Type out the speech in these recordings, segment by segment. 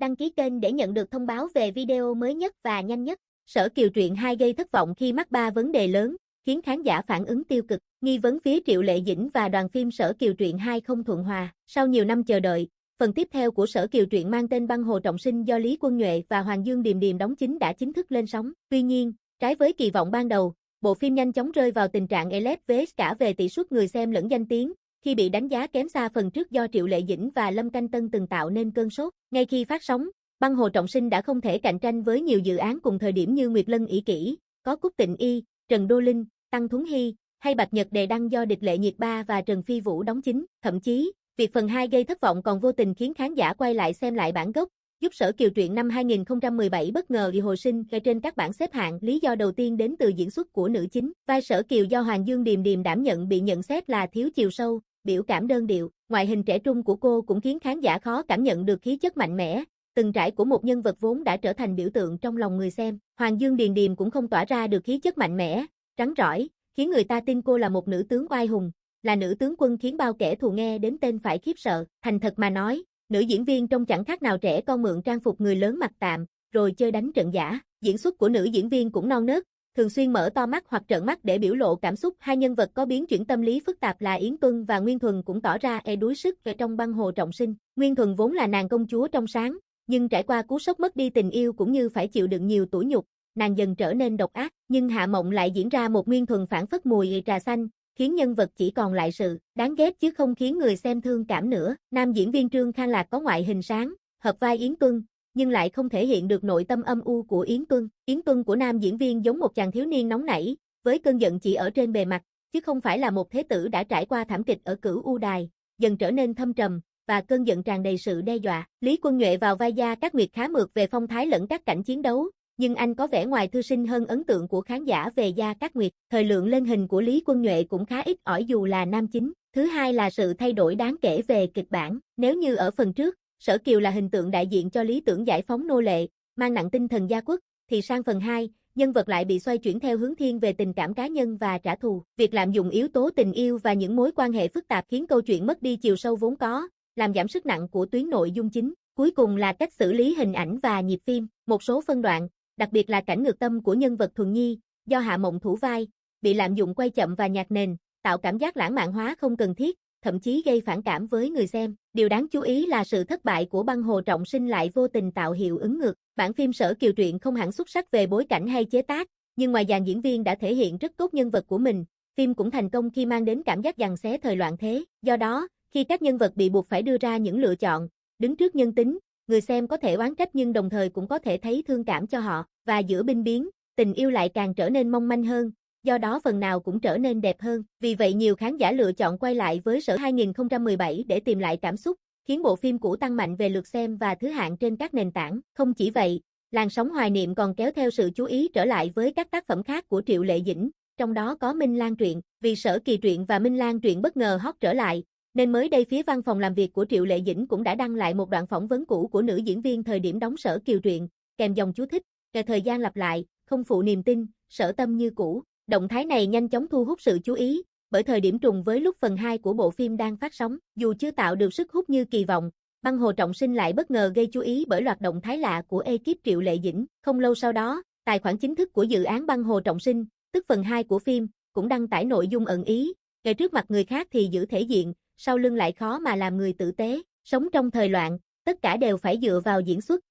đăng ký kênh để nhận được thông báo về video mới nhất và nhanh nhất. Sở Kiều truyện 2 gây thất vọng khi mắc 3 vấn đề lớn, khiến khán giả phản ứng tiêu cực. Nghi vấn phía Triệu Lệ Dĩnh và đoàn phim Sở Kiều truyện 2 không thuận hòa. Sau nhiều năm chờ đợi, phần tiếp theo của Sở Kiều truyện mang tên Băng Hồ Trọng Sinh do Lý Quân Nhuệ và Hoàng Dương Điềm Điềm đóng chính đã chính thức lên sóng. Tuy nhiên, trái với kỳ vọng ban đầu, bộ phim nhanh chóng rơi vào tình trạng elef vs cả về tỷ suất người xem lẫn danh tiếng, khi bị đánh giá kém xa phần trước do Triệu Lệ Dĩnh và Lâm Canh Tân từng tạo nên cơn sốt. Ngay khi phát sóng, Băng Hồ Trọng Sinh đã không thể cạnh tranh với nhiều dự án cùng thời điểm như Nguyệt Lân ỷ kỷ, có Cúc Tịnh Y, Trần Đô Linh, Tăng Thuấn Hy, hay Bạch Nhật Đề Đăng do Địch Lệ Nhiệt Ba và Trần Phi Vũ đóng chính. Thậm chí, việc phần 2 gây thất vọng còn vô tình khiến khán giả quay lại xem lại bản gốc, giúp Sở Kiều truyện năm 2017 bất ngờ bị hồi sinh trên các bảng xếp hạng. Lý do đầu tiên đến từ diễn xuất của nữ chính. Vai Sở Kiều do Hoàng Dương Điềm Điềm đảm nhận bị nhận xét là thiếu chiều sâu, biểu cảm đơn điệu. Ngoại hình trẻ trung của cô cũng khiến khán giả khó cảm nhận được khí chất mạnh mẽ, từng trải của một nhân vật vốn đã trở thành biểu tượng trong lòng người xem. Hoàng Dương Điềm Điềm cũng không tỏa ra được khí chất mạnh mẽ, rắn rỏi, khiến người ta tin cô là một nữ tướng oai hùng, là nữ tướng quân khiến bao kẻ thù nghe đến tên phải khiếp sợ. Thành thật mà nói, nữ diễn viên trông chẳng khác nào trẻ con mượn trang phục người lớn mặc tạm, rồi chơi đánh trận giả. Diễn xuất của nữ diễn viên cũng non nớt, thường xuyên mở to mắt hoặc trợn mắt để biểu lộ cảm xúc. Hai nhân vật có biến chuyển tâm lý phức tạp là Yến Tuân và Nguyên Thuần cũng tỏ ra đuối sức trong Băng Hồ Trọng Sinh. Nguyên Thuần vốn là nàng công chúa trong sáng, nhưng trải qua cú sốc mất đi tình yêu cũng như phải chịu đựng nhiều tủi nhục, nàng dần trở nên độc ác. Nhưng Hạ Mộng lại diễn ra một Nguyên Thuần phảng phất mùi trà xanh, khiến nhân vật chỉ còn lại sự đáng ghét chứ không khiến người xem thương cảm nữa. Nam diễn viên Trương Khang Lạc có ngoại hình sáng, hợp vai Yến Tuân, nhưng lại không thể hiện được nội tâm âm u của Yến Tuân. Yến Tuân của nam diễn viên giống một chàng thiếu niên nóng nảy, với cơn giận chỉ ở trên bề mặt, chứ không phải là một thế tử đã trải qua thảm kịch ở Cửu U Đài, dần trở nên thâm trầm, và cơn giận tràn đầy sự đe dọa. Lý Quân Nhuệ vào vai Gia Cát Nguyệt khá mượt về phong thái lẫn các cảnh chiến đấu, nhưng anh có vẻ ngoài thư sinh hơn ấn tượng của khán giả về Gia Cát Nguyệt. Thời lượng lên hình của Lý Quân Nhuệ cũng khá ít ỏi dù là nam chính. Thứ hai là sự thay đổi đáng kể về kịch bản. Nếu như ở phần trước, Sở Kiều là hình tượng đại diện cho lý tưởng giải phóng nô lệ, mang nặng tinh thần gia quốc, thì sang phần 2, nhân vật lại bị xoay chuyển theo hướng thiên về tình cảm cá nhân và trả thù. Việc lạm dụng yếu tố tình yêu và những mối quan hệ phức tạp khiến câu chuyện mất đi chiều sâu vốn có, làm giảm sức nặng của tuyến nội dung chính. Cuối cùng là cách xử lý hình ảnh và nhịp phim. Một số phân đoạn, đặc biệt là cảnh ngược tâm của nhân vật Thuần Nhi, do Hạ Mộng thủ vai, bị lạm dụng quay chậm và nhạt nền, tạo cảm giác lãng mạn hóa không cần thiết, thậm chí gây phản cảm với người xem. Điều đáng chú ý là sự thất bại của Băng Hồ Trọng Sinh lại vô tình tạo hiệu ứng ngược. Bản phim Sở Kiều truyện không hẳn xuất sắc về bối cảnh hay chế tác, nhưng ngoài dàn diễn viên đã thể hiện rất tốt nhân vật của mình, phim cũng thành công khi mang đến cảm giác giằng xé thời loạn thế. Do đó, khi các nhân vật bị buộc phải đưa ra những lựa chọn, đứng trước nhân tính, người xem có thể oán trách nhưng đồng thời cũng có thể thấy thương cảm cho họ. Và giữa binh biến, tình yêu lại càng trở nên mong manh hơn, do đó phần nào cũng trở nên đẹp hơn. Vì vậy nhiều khán giả lựa chọn quay lại với Sở 2017 để tìm lại cảm xúc, khiến bộ phim cũ tăng mạnh về lượt xem và thứ hạng trên các nền tảng. Không chỉ vậy, làn sóng hoài niệm còn kéo theo sự chú ý trở lại với các tác phẩm khác của Triệu Lệ Dĩnh, trong đó có Minh Lan truyện. Vì Sở Kỳ truyện và Minh Lan truyện bất ngờ hot trở lại, nên mới đây phía văn phòng làm việc của Triệu Lệ Dĩnh cũng đã đăng lại một đoạn phỏng vấn cũ của nữ diễn viên thời điểm đóng Sở Kiều truyện, kèm dòng chú thích, kể thời gian lặp lại, không phụ niềm tin, sở tâm như cũ. Động thái này nhanh chóng thu hút sự chú ý, bởi thời điểm trùng với lúc phần 2 của bộ phim đang phát sóng. Dù chưa tạo được sức hút như kỳ vọng, Băng Hồ Trọng Sinh lại bất ngờ gây chú ý bởi loạt động thái lạ của ekip Triệu Lệ Dĩnh. Không lâu sau đó, tài khoản chính thức của dự án Băng Hồ Trọng Sinh, tức phần 2 của phim, cũng đăng tải nội dung ẩn ý, ngay trước mặt người khác thì giữ thể diện, sau lưng lại khó mà làm người tử tế. Sống trong thời loạn, tất cả đều phải dựa vào diễn xuất.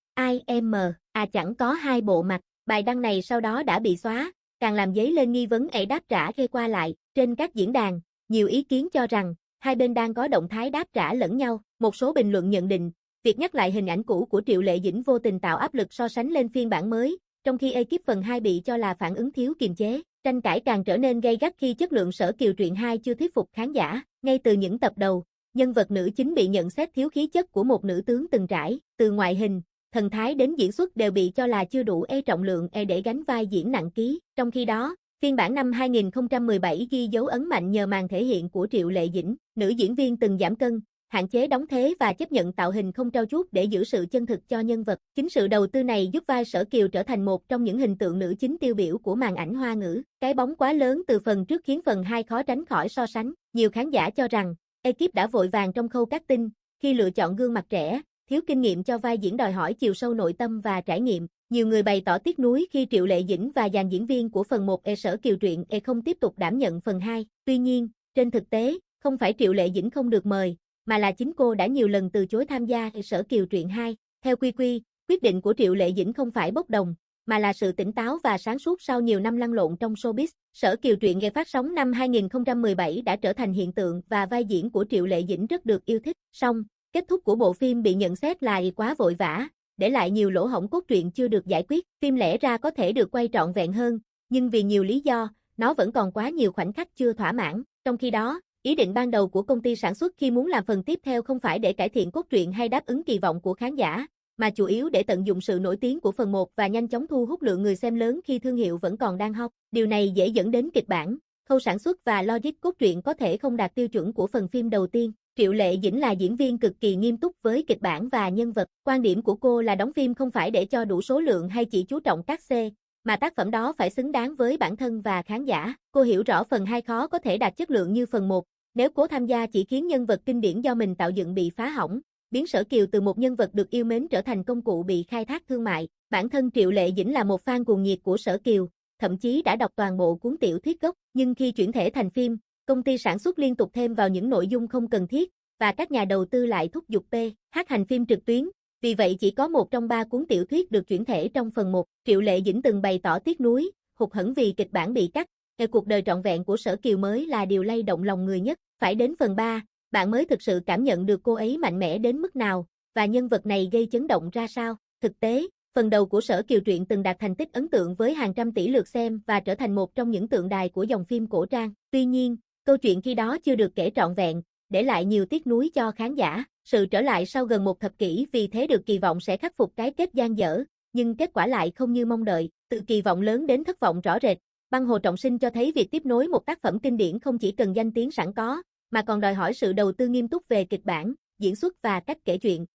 Chẳng có hai bộ mặt. Bài đăng này sau đó đã bị xóa, càng làm dấy lên nghi vấn đáp trả gây qua lại. Trên các diễn đàn, nhiều ý kiến cho rằng hai bên đang có động thái đáp trả lẫn nhau. Một số bình luận nhận định, việc nhắc lại hình ảnh cũ của Triệu Lệ Dĩnh vô tình tạo áp lực so sánh lên phiên bản mới, trong khi ekip phần 2 bị cho là phản ứng thiếu kiềm chế. Tranh cãi càng trở nên gay gắt khi chất lượng Sở Kiều truyện 2 chưa thuyết phục khán giả. Ngay từ những tập đầu, nhân vật nữ chính bị nhận xét thiếu khí chất của một nữ tướng từng trải, từ ngoại hình, thần thái đến diễn xuất đều bị cho là chưa đủ trọng lượng để gánh vai diễn nặng ký. Trong khi đó, phiên bản năm 2017 ghi dấu ấn mạnh nhờ màn thể hiện của Triệu Lệ Dĩnh. Nữ diễn viên từng giảm cân, hạn chế đóng thế và chấp nhận tạo hình không trau chuốt để giữ sự chân thực cho nhân vật. Chính sự đầu tư này giúp vai Sở Kiều trở thành một trong những hình tượng nữ chính tiêu biểu của màn ảnh Hoa ngữ. Cái bóng quá lớn từ phần trước khiến phần 2 khó tránh khỏi so sánh. Nhiều khán giả cho rằng, ekip đã vội vàng trong khâu casting, khi lựa chọn gương mặt trẻ, thiếu kinh nghiệm cho vai diễn đòi hỏi chiều sâu nội tâm và trải nghiệm. Nhiều người bày tỏ tiếc nuối khi Triệu Lệ Dĩnh và dàn diễn viên của phần 1 Sở Kiều Truyện không tiếp tục đảm nhận phần 2. Tuy nhiên, trên thực tế, không phải Triệu Lệ Dĩnh không được mời, mà là chính cô đã nhiều lần từ chối tham gia Sở Kiều Truyện 2. Theo QQ, quyết định của Triệu Lệ Dĩnh không phải bốc đồng, mà là sự tỉnh táo và sáng suốt sau nhiều năm lăn lộn trong showbiz. Sở Kiều Truyện phát sóng năm 2017 đã trở thành hiện tượng và vai diễn của Triệu Lệ Dĩnh rất được yêu thích. Song, kết thúc của bộ phim bị nhận xét là quá vội vã, để lại nhiều lỗ hổng cốt truyện chưa được giải quyết. Phim lẽ ra có thể được quay trọn vẹn hơn, nhưng vì nhiều lý do, nó vẫn còn quá nhiều khoảnh khắc chưa thỏa mãn. Trong khi đó, ý định ban đầu của công ty sản xuất khi muốn làm phần tiếp theo không phải để cải thiện cốt truyện hay đáp ứng kỳ vọng của khán giả, mà chủ yếu để tận dụng sự nổi tiếng của phần 1 và nhanh chóng thu hút lượng người xem lớn khi thương hiệu vẫn còn đang hot. Điều này dễ dẫn đến kịch bản, khâu sản xuất và logic cốt truyện có thể không đạt tiêu chuẩn của phần phim đầu tiên. Triệu Lệ Dĩnh là diễn viên cực kỳ nghiêm túc với kịch bản và nhân vật. Quan điểm của cô là đóng phim không phải để cho đủ số lượng hay chỉ chú trọng các xê, mà tác phẩm đó phải xứng đáng với bản thân và khán giả. Cô hiểu rõ phần 2 khó có thể đạt chất lượng như phần 1, nếu cố tham gia chỉ khiến nhân vật kinh điển do mình tạo dựng bị phá hỏng, biến Sở Kiều từ một nhân vật được yêu mến trở thành công cụ bị khai thác thương mại. Bản thân Triệu Lệ Dĩnh là một fan cuồng nhiệt của Sở Kiều, thậm chí đã đọc toàn bộ cuốn tiểu thuyết gốc, nhưng khi chuyển thể thành phim, công ty sản xuất liên tục thêm vào những nội dung không cần thiết, và các nhà đầu tư lại thúc giục PH hành phim trực tuyến. Vì vậy chỉ có 1 trong 3 cuốn tiểu thuyết được chuyển thể trong phần 1. Triệu Lệ Dĩnh từng bày tỏ tiếc nuối, hụt hẫng vì kịch bản bị cắt. Cuộc đời trọn vẹn của Sở Kiều mới là điều lay động lòng người nhất. Phải đến phần 3, bạn mới thực sự cảm nhận được cô ấy mạnh mẽ đến mức nào, và nhân vật này gây chấn động ra sao. Thực tế, phần đầu của Sở Kiều Truyện từng đạt thành tích ấn tượng với hàng trăm tỷ lượt xem và trở thành một trong những tượng đài của dòng phim cổ trang. Tuy nhiên, câu chuyện khi đó chưa được kể trọn vẹn, để lại nhiều tiếc nuối cho khán giả. Sự trở lại sau gần 1 thập kỷ vì thế được kỳ vọng sẽ khắc phục cái kết dang dở, nhưng kết quả lại không như mong đợi. Từ kỳ vọng lớn đến thất vọng rõ rệt, Băng Hồ Trọng Sinh cho thấy việc tiếp nối một tác phẩm kinh điển không chỉ cần danh tiếng sẵn có, mà còn đòi hỏi sự đầu tư nghiêm túc về kịch bản, diễn xuất và cách kể chuyện.